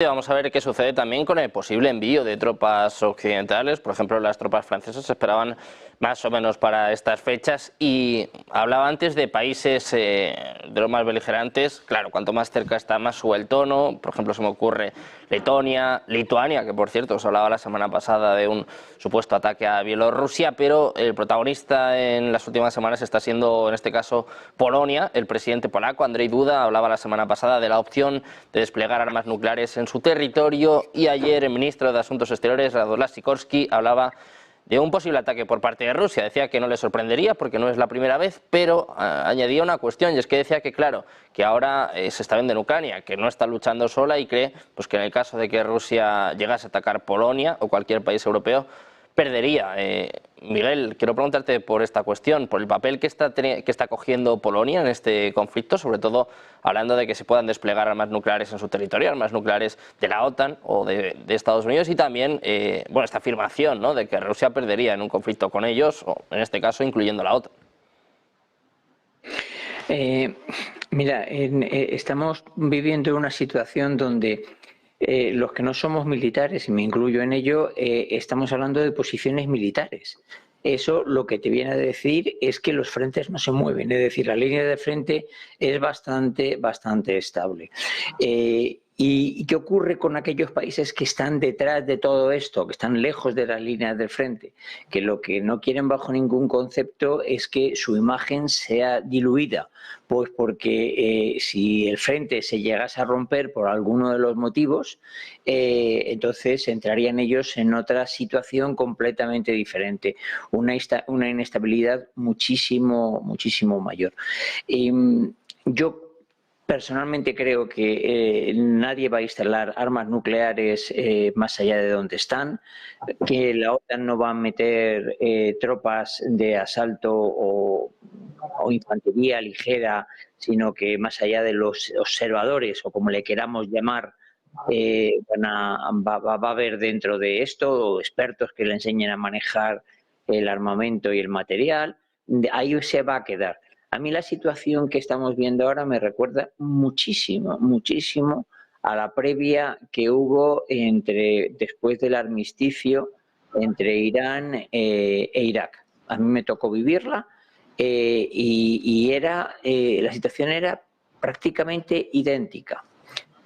Vamos a ver qué sucede también con el posible envío de tropas occidentales. Por ejemplo, las tropas francesas se esperaban más o menos para estas fechas y hablaba antes de países de los más beligerantes. Claro, cuanto más cerca está, más sube el tono. Por ejemplo, se me ocurre Letonia, Lituania, que por cierto se hablaba la semana pasada de un supuesto ataque a Bielorrusia, pero el protagonista en las últimas semanas está siendo, en este caso, Polonia. El presidente polaco, Andrzej Duda, hablaba la semana pasada de la opción de desplegar armas nucleares en su territorio, y ayer el ministro de Asuntos Exteriores, Radosław Sikorski, hablaba de un posible ataque por parte de Rusia. Decía que no le sorprendería porque no es la primera vez, pero añadía una cuestión, y es que decía que claro, que ahora se está viendo en Ucrania, que no está luchando sola, y cree pues que en el caso de que Rusia llegase a atacar Polonia o cualquier país europeo, perdería. Miguel, quiero preguntarte por esta cuestión, por el papel que está cogiendo Polonia en este conflicto, sobre todo hablando de que se puedan desplegar armas nucleares en su territorio, armas nucleares de la OTAN o de Estados Unidos, y también bueno, esta afirmación, ¿no?, de que Rusia perdería en un conflicto con ellos, o en este caso incluyendo la OTAN. Mira, estamos viviendo una situación donde los que no somos militares, y me incluyo en ello, estamos hablando de posiciones militares. Eso lo que te viene a decir es que los frentes no se mueven, es decir, la línea de frente es bastante estable. ¿Y qué ocurre con aquellos países que están detrás de todo esto, que están lejos de las líneas del frente? Que lo que no quieren bajo ningún concepto es que su imagen sea diluida, pues porque si el frente se llegase a romper por alguno de los motivos, entonces entrarían ellos en otra situación completamente diferente, una inestabilidad muchísimo mayor. Yo personalmente creo que nadie va a instalar armas nucleares más allá de donde están, que la OTAN no va a meter tropas de asalto o infantería ligera, sino que más allá de los observadores, o como le queramos llamar, va a haber dentro de esto expertos que le enseñen a manejar el armamento y el material. Ahí se va a quedar. A mí la situación que estamos viendo ahora me recuerda muchísimo a la previa que hubo después del armisticio entre Irán e Irak. A mí me tocó vivirla y la situación era prácticamente idéntica,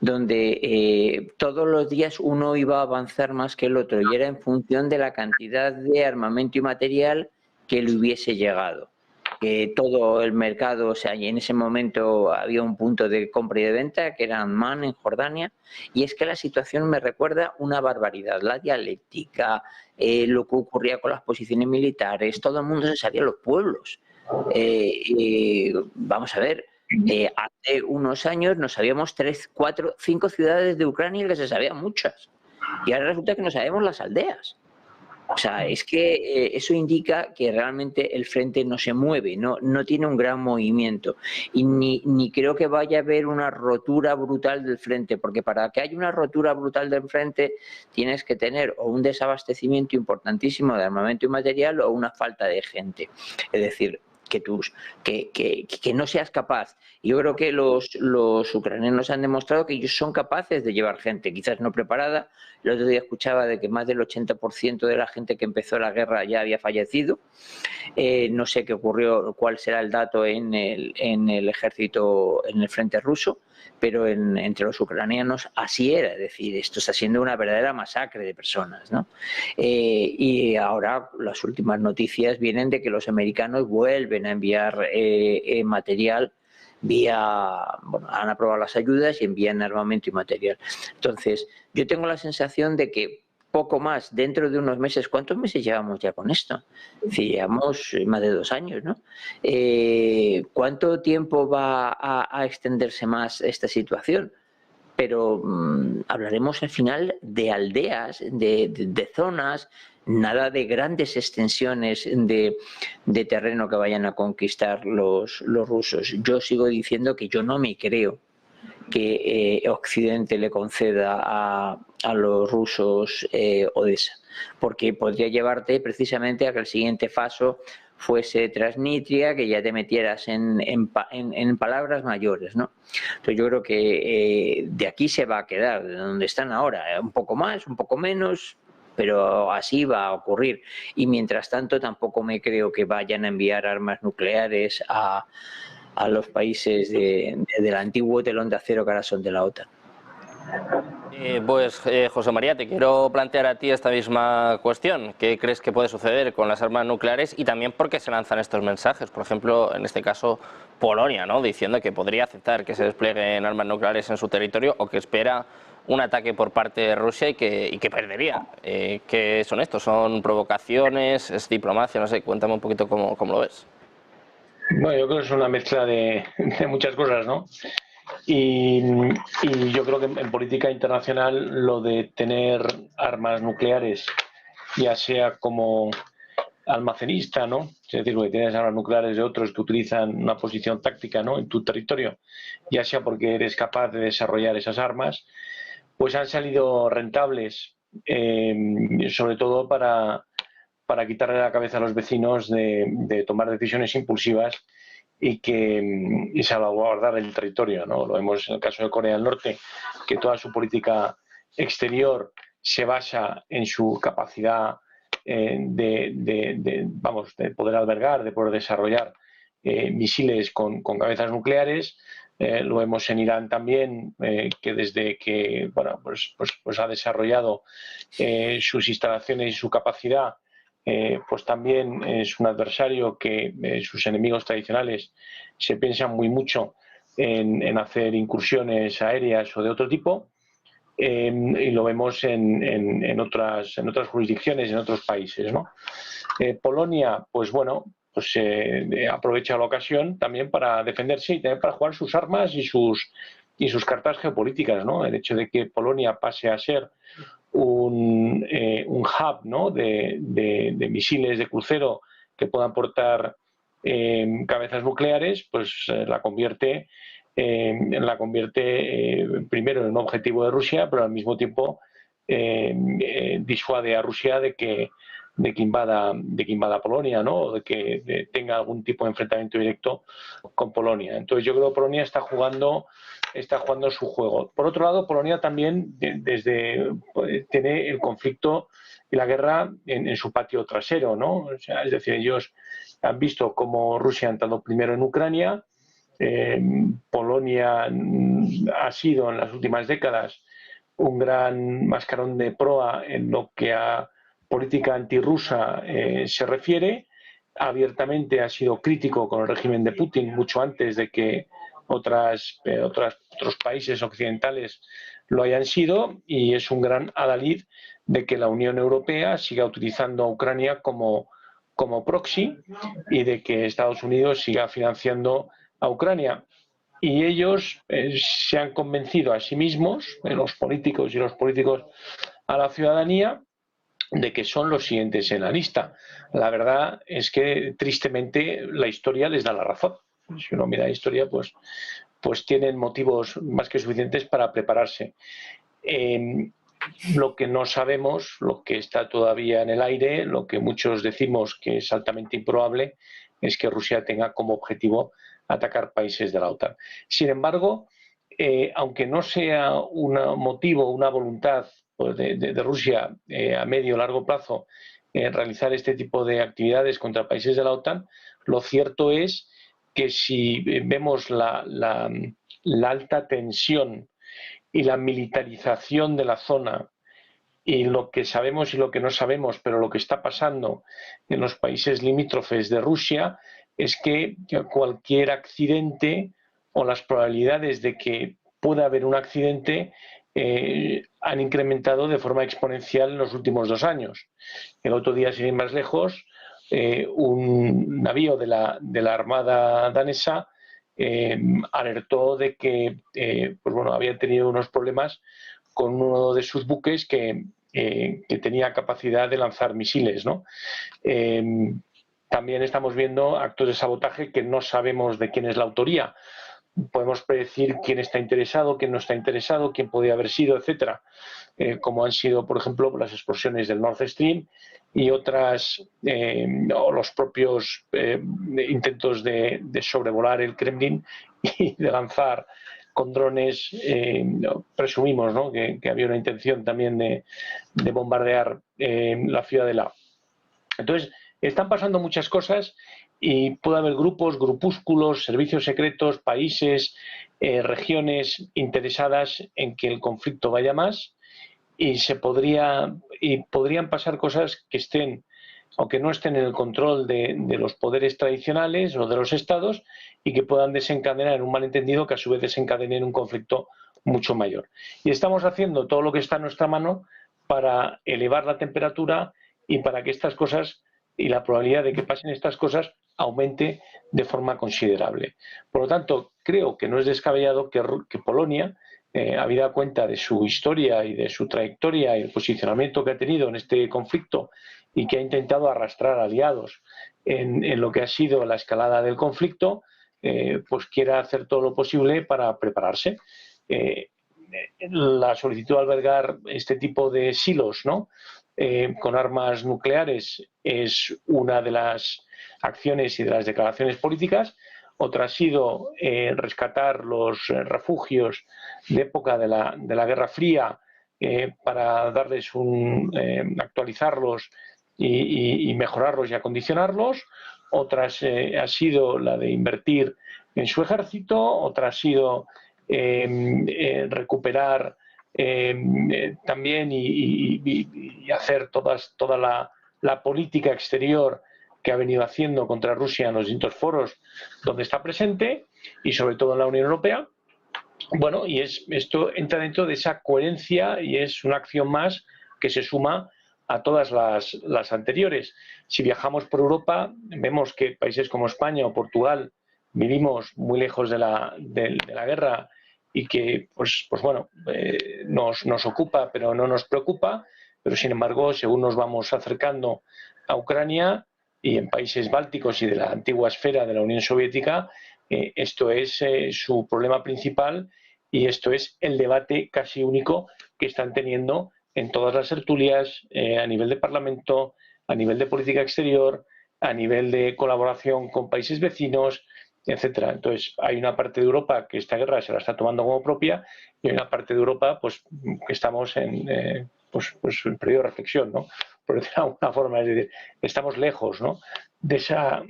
donde todos los días uno iba a avanzar más que el otro, y era en función de la cantidad de armamento y material que le hubiese llegado. Todo el mercado, o sea, y en ese momento había un punto de compra y de venta que era Amman, en Jordania, y es que la situación me recuerda una barbaridad, la dialéctica, lo que ocurría con las posiciones militares, todo el mundo se sabía los pueblos. Vamos a ver, hace unos años nos sabíamos 3, 4, 5 ciudades de Ucrania, que se sabían muchas, y ahora resulta que no sabemos las aldeas. O sea, es que eso indica que realmente el frente no se mueve, no tiene un gran movimiento, y ni creo que vaya a haber una rotura brutal del frente, porque para que haya una rotura brutal del frente tienes que tener o un desabastecimiento importantísimo de armamento y material, o una falta de gente. Es decir, que no seas capaz. Yo creo que los ucranianos han demostrado que ellos son capaces de llevar gente, quizás no preparada. El otro día escuchaba de que más del 80% de la gente que empezó la guerra ya había fallecido. No sé qué ocurrió, cuál será el dato en el ejército, en el frente ruso, pero entre los ucranianos así era. Es decir, esto está siendo una verdadera masacre de personas, ¿no? Y ahora las últimas noticias vienen de que los americanos vuelven a enviar material han aprobado las ayudas y envían armamento y material. Entonces, yo tengo la sensación de que poco más, dentro de unos meses. ¿Cuántos meses llevamos ya con esto? Llevamos más de 2 años, ¿no? ¿Cuánto tiempo va a extenderse más esta situación? Pero hablaremos al final de aldeas, de zonas, nada de grandes extensiones de terreno que vayan a conquistar los rusos. Yo sigo diciendo que yo no me creo que Occidente le conceda a los rusos Odessa, porque podría llevarte precisamente a que el siguiente paso fuese Transnistria, que ya te metieras en palabras mayores, ¿no? Entonces yo creo que de aquí se va a quedar, de donde están ahora, un poco más, un poco menos, pero así va a ocurrir. Y mientras tanto tampoco me creo que vayan a enviar armas nucleares a los países del antiguo telón de acero que ahora son de la OTAN. José María, te quiero plantear a ti esta misma cuestión. ¿Qué crees que puede suceder con las armas nucleares y también por qué se lanzan estos mensajes? Por ejemplo, en este caso, Polonia, ¿no?, diciendo que podría aceptar que se desplieguen armas nucleares en su territorio o que espera un ataque por parte de Rusia y que perdería. ¿Qué son estos? ¿Son provocaciones? ¿Es diplomacia? No sé, cuéntame un poquito cómo lo ves. Bueno, yo creo que es una mezcla de muchas cosas, ¿no? Y yo creo que en política internacional lo de tener armas nucleares, ya sea como almacenista, ¿no? Es decir, que tienes armas nucleares de otros que utilizan una posición táctica, ¿no?, en tu territorio, ya sea porque eres capaz de desarrollar esas armas, pues han salido rentables, sobre todo para quitarle la cabeza a los vecinos de tomar decisiones impulsivas y salvaguardar el territorio, ¿no? Lo vemos en el caso de Corea del Norte, que toda su política exterior se basa en su capacidad de poder albergar, de poder desarrollar misiles con cabezas nucleares. Lo vemos en Irán también, que desde que pues ha desarrollado sus instalaciones y su capacidad, pues también es un adversario que sus enemigos tradicionales se piensan muy mucho en hacer incursiones aéreas o de otro tipo, y lo vemos en otras jurisdicciones, en otros países, ¿no? Polonia, pues bueno, pues aprovecha la ocasión también para defenderse y también para jugar sus armas y sus cartas geopolíticas, ¿no? El hecho de que Polonia pase a ser un hub, ¿no?, de misiles de crucero que puedan portar cabezas nucleares, pues la convierte primero en un objetivo de Rusia, pero al mismo tiempo disuade a Rusia de que invada Polonia, ¿no?, o de que tenga algún tipo de enfrentamiento directo con Polonia. Entonces yo creo que Polonia está jugando su juego. Por otro lado, Polonia también tiene el conflicto y la guerra en su patio trasero, ¿no? O sea, es decir, ellos han visto cómo Rusia ha entrado primero en Ucrania. Polonia ha sido en las últimas décadas un gran mascarón de proa en lo que a política antirrusa se refiere. Abiertamente ha sido crítico con el régimen de Putin mucho antes de que otros países occidentales lo hayan sido, y es un gran adalid de que la Unión Europea siga utilizando a Ucrania como proxy y de que Estados Unidos siga financiando a Ucrania. Y ellos se han convencido a sí mismos, los políticos a la ciudadanía, de que son los siguientes en la lista. La verdad es que tristemente la historia les da la razón. Si uno mira la historia, pues tienen motivos más que suficientes para prepararse. Lo que no sabemos, lo que está todavía en el aire, lo que muchos decimos que es altamente improbable, es que Rusia tenga como objetivo atacar países de la OTAN. Sin embargo, aunque no sea un motivo, una voluntad de Rusia a medio o largo plazo realizar este tipo de actividades contra países de la OTAN, lo cierto es que si vemos la alta tensión y la militarización de la zona, y lo que sabemos y lo que no sabemos, pero lo que está pasando en los países limítrofes de Rusia, es que cualquier accidente o las probabilidades de que pueda haber un accidente han incrementado de forma exponencial en los últimos 2 años. El otro día, sin ir más lejos, un navío de la Armada danesa alertó de que había tenido unos problemas con uno de sus buques que tenía capacidad de lanzar misiles, ¿no? También estamos viendo actos de sabotaje que no sabemos de quién es la autoría, podemos predecir quién está interesado, quién no está interesado, quién podría haber sido, etcétera, como han sido, por ejemplo, las explosiones del Nord Stream y otras, o los propios intentos de sobrevolar el Kremlin y de lanzar con drones, presumimos, ¿no?, que había una intención también de bombardear la ciudadela. Entonces, están pasando muchas cosas y puede haber grupos, grupúsculos, servicios secretos, países, regiones interesadas en que el conflicto vaya más y podrían pasar cosas que estén, aunque no estén en el control de los poderes tradicionales o de los estados, y que puedan desencadenar en un malentendido que a su vez desencadene en un conflicto mucho mayor. Y estamos haciendo todo lo que está en nuestra mano para elevar la temperatura y para que estas cosas y la probabilidad de que pasen estas cosas aumente de forma considerable. Por lo tanto, creo que no es descabellado que Polonia, habida cuenta de su historia y de su trayectoria y el posicionamiento que ha tenido en este conflicto y que ha intentado arrastrar aliados en lo que ha sido la escalada del conflicto, pues quiera hacer todo lo posible para prepararse. La solicitud de albergar este tipo de silos, ¿no?, con armas nucleares es una de las acciones y de las declaraciones políticas. Otra ha sido rescatar los refugios de época de la Guerra Fría para darles actualizarlos y mejorarlos y acondicionarlos. Otra ha sido la de invertir en su ejército. Otra ha sido recuperar también y hacer toda la política exterior que ha venido haciendo contra Rusia en los distintos foros donde está presente y sobre todo en la Unión Europea. Bueno, y esto entra dentro de esa coherencia y es una acción más que se suma a todas las anteriores. Si viajamos por Europa, vemos que países como España o Portugal vivimos muy lejos de la guerra y que pues bueno, nos ocupa pero no nos preocupa, pero sin embargo, según nos vamos acercando a Ucrania y en países bálticos y de la antigua esfera de la Unión Soviética, esto es su problema principal y esto es el debate casi único que están teniendo en todas las tertulias, a nivel de Parlamento, a nivel de política exterior, a nivel de colaboración con países vecinos, etcétera. Entonces, hay una parte de Europa que esta guerra se la está tomando como propia y hay una parte de Europa pues que estamos en periodo de reflexión, ¿no?, por decirlo de alguna forma. Es decir, estamos lejos, ¿no?, de esa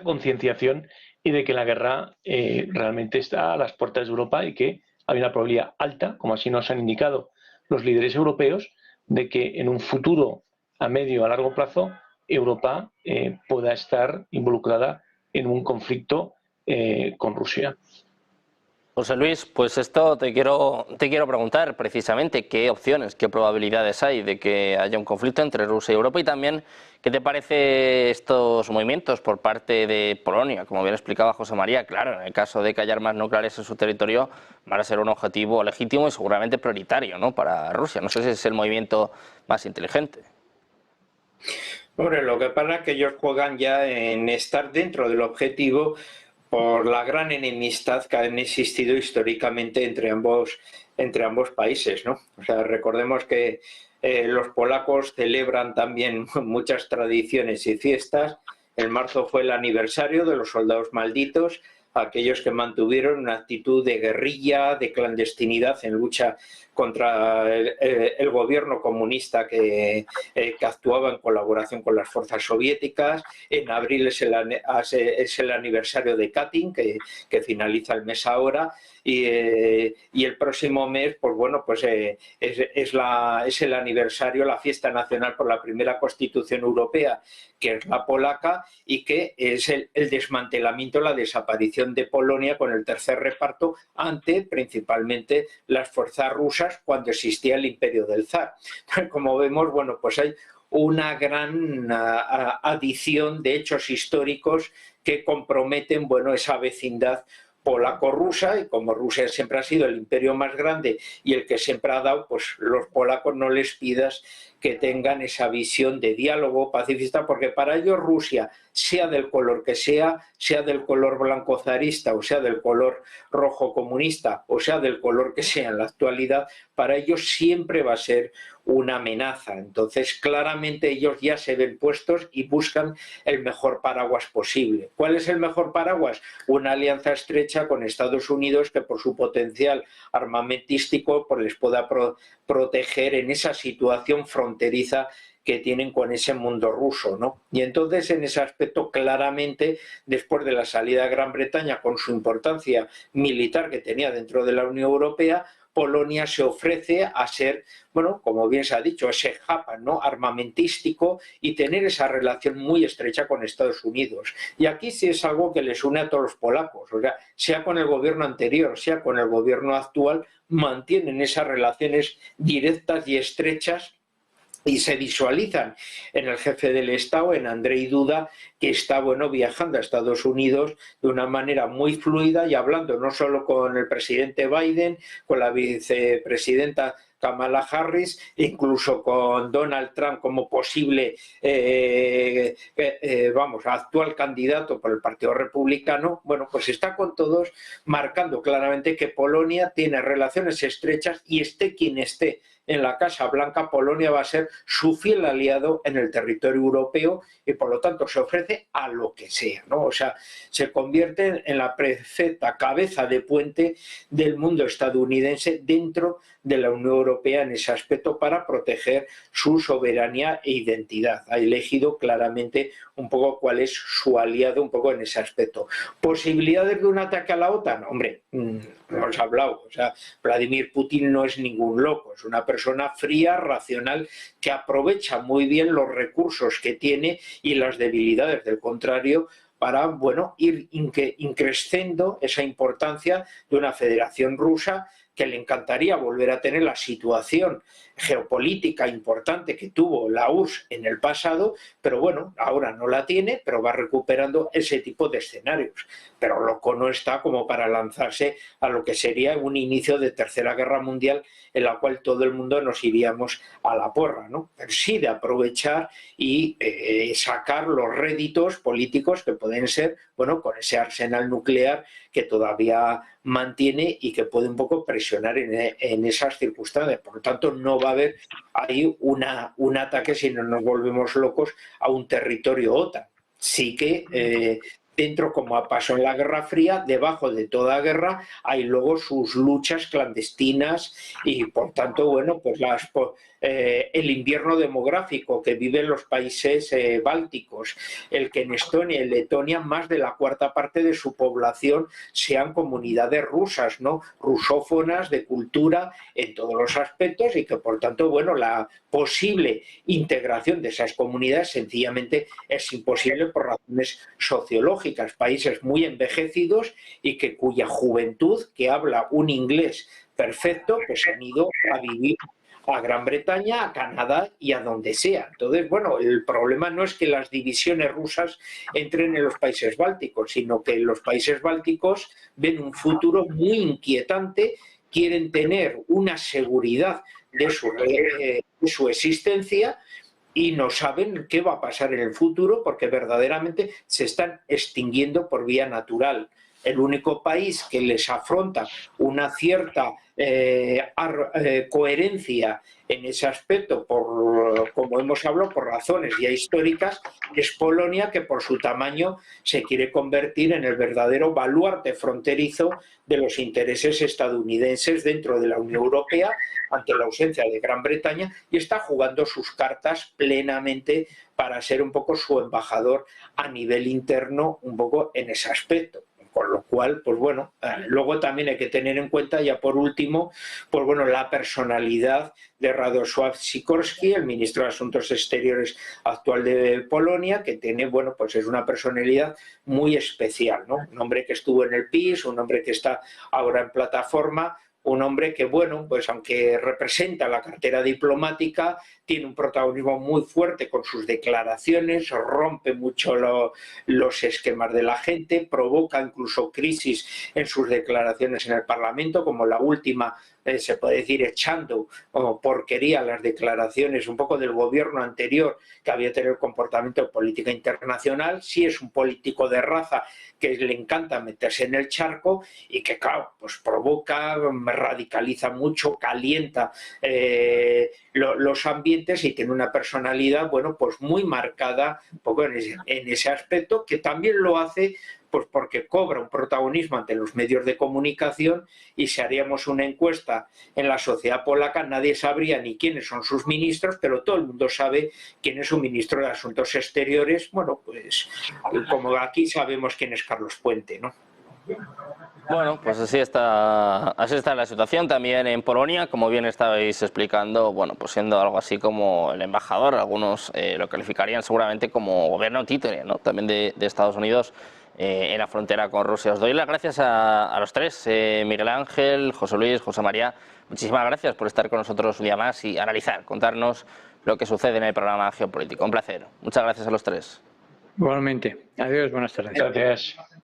concienciación y de que la guerra realmente está a las puertas de Europa y que hay una probabilidad alta, como así nos han indicado los líderes europeos, de que en un futuro a medio o a largo plazo Europa pueda estar involucrada en un conflicto con Rusia. José Luis, pues esto te quiero preguntar precisamente qué opciones, qué probabilidades hay de que haya un conflicto entre Rusia y Europa y también qué te parece estos movimientos por parte de Polonia. Como bien explicaba José María, claro, en el caso de que haya armas nucleares en su territorio van a ser un objetivo legítimo y seguramente prioritario, ¿no?, para Rusia. No sé si es el movimiento más inteligente. Hombre, lo que pasa es que ellos juegan ya en estar dentro del objetivo por la gran enemistad que han existido históricamente entre ambos países, ¿no? O sea, recordemos que los polacos celebran también muchas tradiciones y fiestas. En marzo fue el aniversario de los soldados malditos, aquellos que mantuvieron una actitud de guerrilla, de clandestinidad en lucha contra el gobierno comunista que actuaba en colaboración con las fuerzas soviéticas. En abril es el aniversario de Katyn, que finaliza el mes ahora, y el próximo mes, pues bueno, pues es el aniversario, la fiesta nacional por la primera Constitución Europea, que es la polaca, y que es el desmantelamiento, la desaparición de Polonia con el tercer reparto ante principalmente las fuerzas rusas cuando existía el imperio del zar. Como vemos, bueno, pues hay una gran adición de hechos históricos que comprometen, bueno, esa vecindad polaco-rusa, y como Rusia siempre ha sido el imperio más grande y el que siempre ha dado, pues los polacos no les pidas que tengan esa visión de diálogo pacifista, porque para ellos Rusia sea del color que sea del color blanco zarista o sea del color rojo comunista o sea del color que sea en la actualidad, para ellos siempre va a ser una amenaza. Entonces, claramente ellos ya se ven puestos y buscan el mejor paraguas posible. ¿Cuál es el mejor paraguas? Una alianza estrecha con Estados Unidos que por su potencial armamentístico pues les pueda proteger en esa situación fronteriza que tienen con ese mundo ruso, ¿no? Y entonces, en ese aspecto, claramente, después de la salida de Gran Bretaña, con su importancia militar que tenía dentro de la Unión Europea, Polonia se ofrece a ser, bueno, como bien se ha dicho, ese hub, ¿no?, armamentístico y tener esa relación muy estrecha con Estados Unidos. Y aquí sí es algo que les une a todos los polacos, o sea con el gobierno anterior, sea con el gobierno actual, mantienen esas relaciones directas y estrechas y se visualizan en el jefe del Estado, en Andrzej Duda, que está, bueno, viajando a Estados Unidos de una manera muy fluida y hablando no solo con el presidente Biden, con la vicepresidenta Kamala Harris, incluso con Donald Trump como posible actual candidato por el Partido Republicano. Bueno, pues está con todos, marcando claramente que Polonia tiene relaciones estrechas y esté quien esté en la Casa Blanca, Polonia va a ser su fiel aliado en el territorio europeo y por lo tanto se ofrece a lo que sea, ¿no? O sea, se convierte en la perfecta cabeza de puente del mundo estadounidense dentro de la Unión Europea en ese aspecto para proteger su soberanía e identidad. Ha elegido claramente un poco cuál es su aliado un poco en ese aspecto. ¿Posibilidades de un ataque a la OTAN? Hombre, hemos hablado, o sea, Vladimir Putin no es ningún loco, es una persona fría, racional, que aprovecha muy bien los recursos que tiene y las debilidades del contrario para, bueno, ir increciendo esa importancia de una federación rusa que le encantaría volver a tener la situación geopolítica importante que tuvo la URSS en el pasado, pero bueno, ahora no la tiene, pero va recuperando ese tipo de escenarios. Pero loco no está como para lanzarse a lo que sería un inicio de Tercera Guerra Mundial en la cual todo el mundo nos iríamos a la porra, ¿no? Pero sí de aprovechar y sacar los réditos políticos que pueden ser, bueno, con ese arsenal nuclear que todavía mantiene y que puede un poco presionar en esas circunstancias. Por lo tanto, no va a haber ahí un ataque si no nos volvemos locos a un territorio OTAN. Sí que dentro, como pasó en la Guerra Fría, debajo de toda guerra hay luego sus luchas clandestinas y, por tanto, bueno, pues el invierno demográfico que viven los países bálticos, el que en Estonia y Letonia más de la cuarta parte de su población sean comunidades rusas, ¿no?, rusófonas, de cultura en todos los aspectos y que, por tanto, bueno, la posible integración de esas comunidades sencillamente es imposible por razones sociológicas. Países muy envejecidos y que cuya juventud, que habla un inglés perfecto, pues han ido a vivir a Gran Bretaña, a Canadá y a donde sea. Entonces, bueno, el problema no es que las divisiones rusas entren en los países bálticos, sino que los países bálticos ven un futuro muy inquietante, quieren tener una seguridad de su existencia y no saben qué va a pasar en el futuro porque verdaderamente se están extinguiendo por vía natural. El único país que les afronta una cierta coherencia en ese aspecto, como hemos hablado, por razones ya históricas, es Polonia, que por su tamaño se quiere convertir en el verdadero baluarte fronterizo de los intereses estadounidenses dentro de la Unión Europea ante la ausencia de Gran Bretaña y está jugando sus cartas plenamente para ser un poco su embajador a nivel interno, un poco en ese aspecto. Con lo cual, pues bueno, luego también hay que tener en cuenta, ya por último, pues bueno, la personalidad de Radosław Sikorski, el ministro de Asuntos Exteriores actual de Polonia, que tiene, bueno, pues es una personalidad muy especial, ¿no? Un hombre que estuvo en el PiS, un hombre que está ahora en plataforma, un hombre que, bueno, pues aunque representa la cartera diplomática, tiene un protagonismo muy fuerte con sus declaraciones, rompe mucho los esquemas de la gente, provoca incluso crisis en sus declaraciones en el Parlamento, como la última se puede decir, echando porquería las declaraciones un poco del gobierno anterior que había tenido el comportamiento de política internacional. Sí es un político de raza que le encanta meterse en el charco y que, claro, pues provoca, radicaliza mucho, calienta los ambientes y tiene una personalidad, bueno, pues muy marcada un poco en ese aspecto, que también lo hace pues porque cobra un protagonismo ante los medios de comunicación, y si haríamos una encuesta en la sociedad polaca nadie sabría ni quiénes son sus ministros, pero todo el mundo sabe quién es su ministro de Asuntos Exteriores. Bueno, pues como aquí sabemos quién es Carlos Puente, ¿no? Bueno, pues así está la situación también en Polonia, como bien estabais explicando, bueno, pues siendo algo así como el embajador, algunos lo calificarían seguramente como gobierno títere, ¿no? También de Estados Unidos en la frontera con Rusia. Os doy las gracias a los tres, Miguel Ángel, José Luis, José María, muchísimas gracias por estar con nosotros un día más y analizar, contarnos lo que sucede en el programa geopolítico. Un placer. Muchas gracias a los tres. Igualmente. Adiós, buenas tardes. Gracias.